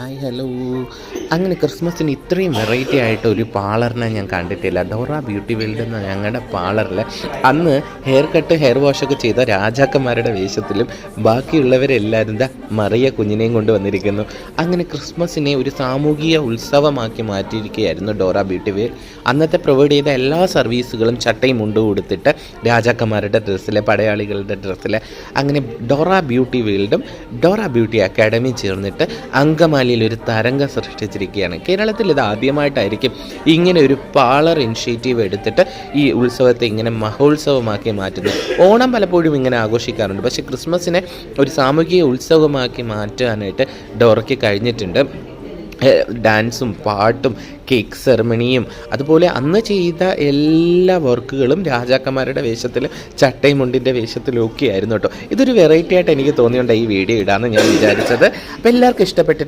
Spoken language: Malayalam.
Hi hello. അങ്ങനെ ക്രിസ്മസിന് ഇത്രയും വെറൈറ്റി ആയിട്ട് ഒരു പാർലറിനെ ഞാൻ കണ്ടിട്ടില്ല. ഡോറ ബ്യൂട്ടി വേൾഡ് എന്ന ഞങ്ങളുടെ പാർലറിൽ അന്ന് ഹെയർ വാഷൊക്കെ ചെയ്ത രാജാക്കന്മാരുടെ വേഷത്തിലും ബാക്കിയുള്ളവരെല്ലാവരും മറിയ കുഞ്ഞിനെയും കൊണ്ട് വന്നിരിക്കുന്നു. അങ്ങനെ ക്രിസ്മസിനെ ഒരു സാമൂഹിക ഉത്സവമാക്കി മാറ്റിയിരിക്കുകയായിരുന്നു ഡോറ ബ്യൂട്ടി വേൾഡ്. അന്നത്തെ പ്രൊവൈഡ് ചെയ്ത എല്ലാ സർവീസുകളും ചട്ടയും മുണ്ടും കൊടുത്തിട്ട് രാജാക്കന്മാരുടെ ഡ്രസ്സിൽ, പടയാളികളുടെ ഡ്രസ്സിൽ, അങ്ങനെ ഡോറ ബ്യൂട്ടി വേൾഡും ഡോറ ബ്യൂട്ടി അക്കാഡമിയും ചേർന്നിട്ട് അങ്കമാലിയിൽ ഒരു തരംഗം സൃഷ്ടിച്ചിരിക്കുകയാണ്. കേരളത്തിൽ ഇത് ആദ്യമായിട്ടായിരിക്കും ഇങ്ങനെ ഒരു പാർലർ ഇനിഷ്യേറ്റീവ് എടുത്തിട്ട് ഈ ഉത്സവത്തെ ഇങ്ങനെ മഹോത്സവമാക്കി മാറ്റുന്നത്. ഓണം പലപ്പോഴും ഇങ്ങനെ ആഘോഷിക്കാറുണ്ട്, പക്ഷേ ക്രിസ്മസിനെ ഒരു സാമൂഹിക ഉത്സവമാക്കി മാറ്റാനായിട്ട് ഡോറയ്ക്ക് കഴിഞ്ഞിട്ടുണ്ട്. ഡാൻസും പാട്ടും കേക്ക് സെറമണിയും അതുപോലെ അന്ന് ചെയ്ത എല്ലാ വർക്കുകളും രാജാക്കന്മാരുടെ വേഷത്തിലും ചട്ടയും മുണ്ടിൻ്റെ വേഷത്തിലും ഒക്കെ ആയിരുന്നു കേട്ടോ. ഇതൊരു വെറൈറ്റി ആയിട്ട് എനിക്ക് തോന്നിയോണ്ട് ഈ വീഡിയോ ഇടാമെന്ന് ഞാൻ വിചാരിച്ചത്. അപ്പോൾ എല്ലാവർക്കും ഇഷ്ടപ്പെട്ട്